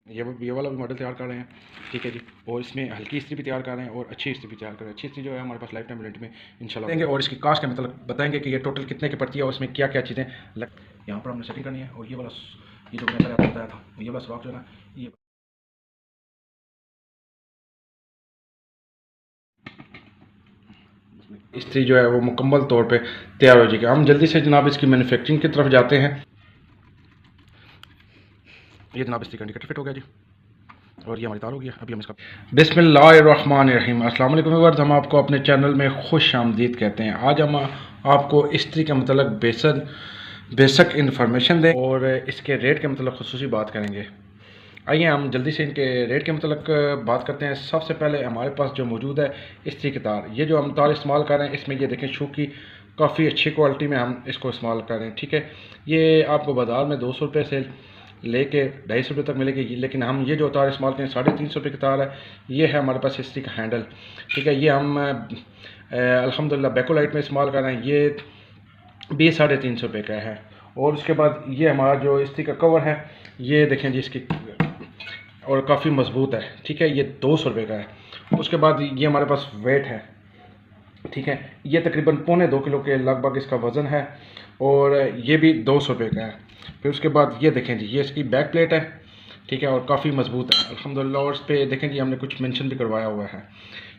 ये वाला भी मॉडल तैयार कर रहे हैं, ठीक है जी। और इसमें हल्की इस्त्री भी तैयार कर रहे हैं और अच्छी इस्त्री भी तैयार कर रहे हैं। अच्छी इस्त्री जो है हमारे पास लाइफ टाइम वारंटी में इंशाल्लाह देंगे। और इसकी कास्ट का मतलब बताएंगे कि ये टोटल कितने की पड़ती है और उसमें क्या क्या चीज़ें यहाँ पर हमने सेटिंग करनी है। और ये वाला ये जो मैंने पहले आपको बताया था, ये वाला सुराख जो है ना, ये इस्त्री जो है वो मुकम्मल तौर पे तैयार हो जाएगी। हम जल्दी से जनाब इसकी मैन्युफैक्चरिंग की तरफ जाते हैं। ये जनाब इस्त्री का इंडिकेटर फिट हो गया जी और ये हमारी तार हो गया। अभी हम इसका बिस्मिल्लाहिर्रहमानिर्रहीम। अस्सलाम वालेकुम व्यूअर्स, हम आपको अपने चैनल में खुश आमदीद कहते हैं। आज हम आपको इस्त्री के मतलब बेसिक इन्फॉर्मेशन दें और इसके रेट के मतलब खुसूसी बात करेंगे। आइए हम जल्दी से इनके रेट के मतलब बात करते हैं। सबसे पहले हमारे पास जो मौजूद है इस्त्री की तार, ये जो हम तार इस्तेमाल कर रहे हैं इसमें ये देखें शू की काफ़ी अच्छी क्वालिटी में हम इसको इस्तेमाल कर रहे हैं, ठीक है। ये आपको बाज़ार में 200 रुपये से लेके 250 रुपये तक मिलेगी, लेकिन हम ये जो तार इस्तेमाल करें 350 रुपये की तार है। ये है हमारे पास इस्त्री का हैंडल, ठीक है। ये हम अल्हम्दुलिल्लाह बैकोलाइट में इस्तेमाल कर रहे हैं। ये भी 350 रुपये का है। और उसके बाद ये हमारा जो इस्त्री का कवर है, ये देखें जी इसकी और काफ़ी मज़बूत है, ठीक है। ये 200 रुपये का है। उसके बाद ये हमारे पास वेट है, ठीक है। ये तकरीबन 1.25 किलो के लगभग इसका वज़न है और ये भी 200 रुपये का है। फिर उसके बाद ये देखें जी, ये इसकी बैक प्लेट है, ठीक है, और काफ़ी मज़बूत है अल्हम्दुलिल्लाह। और इस पर देखें जी हमने कुछ मेंशन भी करवाया हुआ है,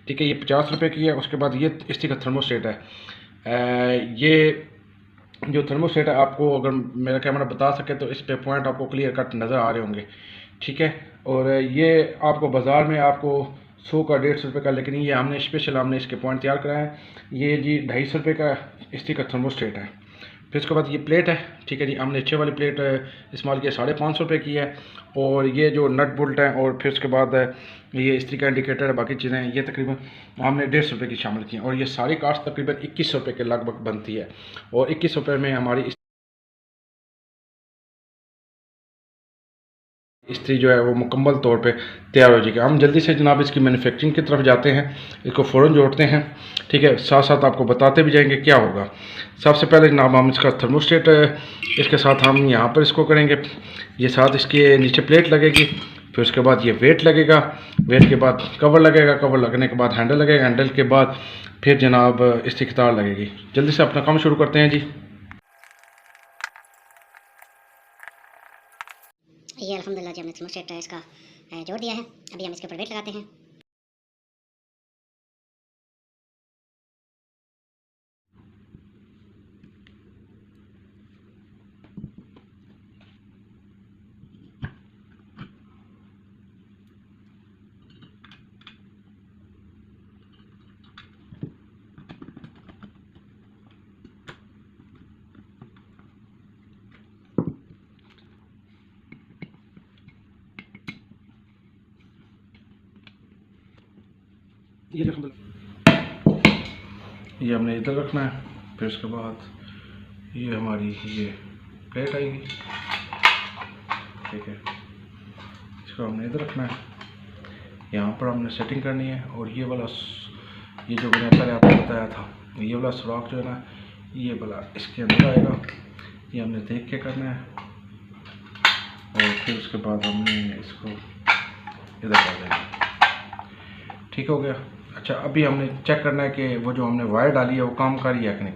ठीक है। ये 50 रुपये की है। उसके बाद ये इस्त्री का थर्मोस्टेट है। ये जो थर्मोस्टेट है आपको अगर मेरा कैमरा बता सके तो इस पे पॉइंट आपको क्लियर कट नज़र आ रहे होंगे, ठीक है। और ये आपको बाज़ार में आपको 100 का 150 रुपये का, लेकिन ये हमने स्पेशल हमने इसके पॉइंट तैयार कराए हैं। ये जी 250 रुपये का इस्त्री का थर्मोस्टेट है। फिर उसके बाद ये प्लेट है, ठीक है जी। हमने अच्छे वाली प्लेट इस्तेमाल की 550 रुपये की है। और ये जो नट बोल्ट है और फिर उसके बाद ये इस्त्री का इंडिकेटर है, बाकी चीज़ें हैं, ये तकरीबन हमने 150 रुपये की शामिल की हैं। और ये सारी कास्ट तकरीबन 21 रुपये के लगभग बनती है। और 21 रुपये में हमारी इस्त्री जो है वो मुकम्मल तौर पे तैयार हो जाएगी। हम जल्दी से जनाब इसकी मैन्युफैक्चरिंग की तरफ जाते हैं, इसको फ़ौरन जोड़ते हैं, ठीक है। साथ साथ आपको बताते भी जाएंगे क्या होगा। सबसे पहले जनाब हम इसका थर्मोस्टेट इसके साथ हम यहाँ पर इसको करेंगे, ये साथ इसके नीचे प्लेट लगेगी। फिर उसके बाद ये वेट लगेगा, वेट के बाद कवर लगेगा, कवर लगने के बाद हैंडल लगेगा, हैंडल के बाद फिर जनाब इस्त्री की तार लगेगी। जल्दी से अपना काम शुरू करते हैं जी। ये अल्हम्दुलिल्लाह जी हमने थर्मोस्टेट इसका जोड़ दिया है। अभी हम इसके ऊपर वेट लगाते हैं। ये ये हमने इधर रखना है। फिर उसके बाद ये हमारी ये प्लेट आएगी, ठीक है। इसको हमने इधर रखना है, यहाँ पर हमने सेटिंग करनी है। और ये वाला ये जो मैंने पहले आपको बताया था, ये वाला सुराख जो है ना, ये वाला इसके अंदर आएगा। ये हमने देख के करना है और फिर उसके बाद हमने इसको इधर कर देना, ठीक हो गया। अच्छा, अभी हमने चेक करना है कि वो जो हमने वायर डाली है वो काम कर रही है कि नहीं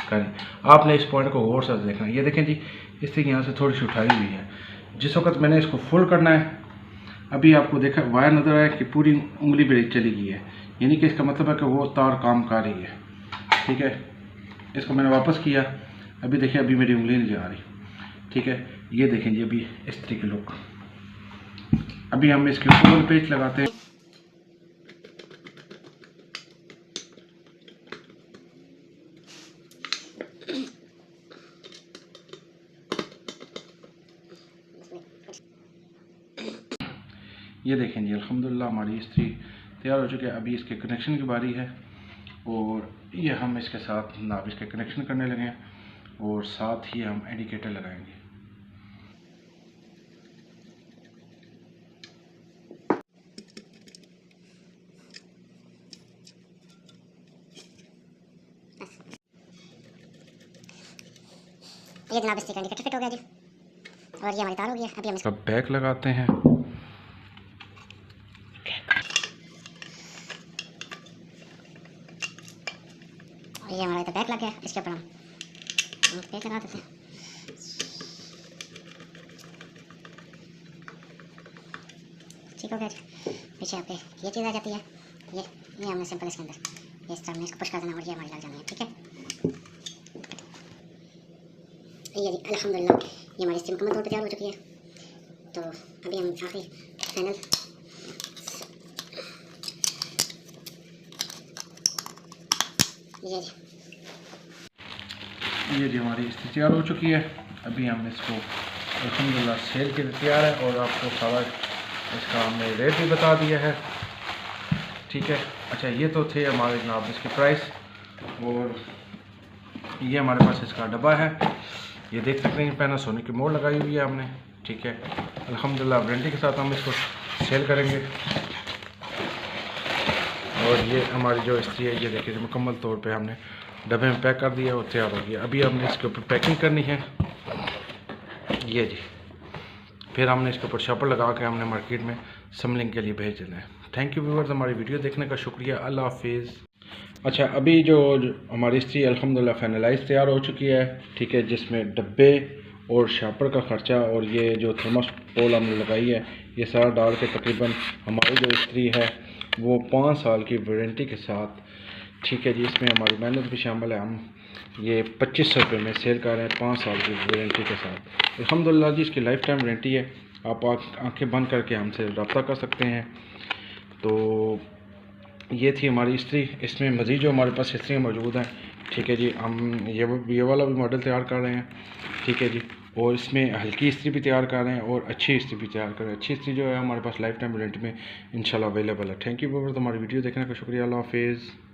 कर रही। आपने इस पॉइंट को गौर से देखना है। ये देखें जी, इस तरह यहाँ से थोड़ी सी उठाई हुई है। जिस वक्त मैंने इसको फुल करना है, अभी आपको देखा वायर नज़र आया कि पूरी उंगली पे चली गई है, यानी कि इसका मतलब है कि वो तार काम कर रही है, ठीक है। इसको मैंने वापस किया, अभी देखिए अभी मेरी उंगली नहीं जा रही, ठीक है। ये देखें जी अभी इस तरह की लुक। अभी हम इसके ऊपर पेच लगाते हैं। ये देखें जी अल्हम्दुलिल्लाह हमारी इस्त्री तैयार हो चुकी है। अभी इसके कनेक्शन की बारी है और ये हम इसके साथ नाब इसके कनेक्शन करने लगे हैं और साथ ही हम इंडिकेटर लगाएंगे। ये जनाब इस्त्री का इंडिकेटर फिट हो गया जी और ये हमारी तार हो गई है। अभी हम इसका बैक लगाते हैं इसके ऊपर हम पेच लगा देते हैं। ठीक हो गया जी। पीछे आपके ये चीज़ आ जाती है, ये हमने सिंपल इसके अंदर इस तरह हमने इसको पुश कर देना और ये हमारी लग जानी है। ठीक है, ये जी अल्हम्दुलिल्लाह ये हमारी इस्त्री मुकम्मल तौर पर तैयार हो चुकी है। तो अभी हम आखिरी फाइनल ये जी हमारी इस्त्री तैयार हो चुकी है। अभी हम इसको अल्हम्दुलिल्लाह सेल के लिए तैयार है और आपको सारा इसका हमने रेट भी बता दिया है। ठीक है, अच्छा ये तो थे हमारे जनाब इसके प्राइस, और ये हमारे पास इसका डब्बा है। ये देख सकते हैं पैनासोनिक की मोड़ लगाई हुई है हमने। ठीक है, अल्हम्दुलिल्लाह वारंटी के साथ हम इसको सेल करेंगे। और ये हमारी जो इस्त्री है ये देखिए मुकम्मल तौर पे हमने डब्बे में पैक कर दिया और तैयार हो गया। अभी हमने इसके ऊपर पैकिंग करनी है, ये जी, फिर हमने इसके ऊपर शॉपर लगा के हमने मार्केट में समलिंग के लिए भेज देना है। थैंक यू व्यूअर्स, हमारी वीडियो देखने का शुक्रिया। अल्लाह हाफिज़। अच्छा, अभी जो हमारी इस्त्री अल्हम्दुलिल्लाह फाइनलाइज तैयार हो चुकी है। ठीक है, जिसमें डब्बे और शापर का ख़र्चा और ये जो थर्मोस्पोल हमने लगाई है ये सारा डाल के तकरीबन हमारी जो इस्त्री है वो 5 साल की वारंटी के साथ। ठीक है जी, इसमें हमारी मेहनत भी शामिल है। हम ये 2500 रुपये में सेल कर रहे हैं 5 साल की वारंटी के साथ। अल्हम्दुलिल्लाह जी, इसकी लाइफ टाइम वारंटी है। आप आंखें बंद करके हमसे रब्ता कर सकते हैं। तो ये थी हमारी इस्त्री। इसमें मज़ीद जो हमारे पास इस्त्रियाँ मौजूद हैं, ठीक है जी, हम ये वाला भी मॉडल तैयार कर रहे हैं। ठीक है जी, और इसमें हल्की इस्त्री भी तैयार कर रहे हैं और अच्छी इस्त्री भी तैयार कर रहे हैं। अच्छी इस्त्री जो है हमारे पास लाइफ टाइम वारंटी में इंशाल्लाह अवेलेबल है। थैंक यू व्यूअर्स, हमारी वीडियो देखने का शुक्रिया। अल्लाह हाफिज़।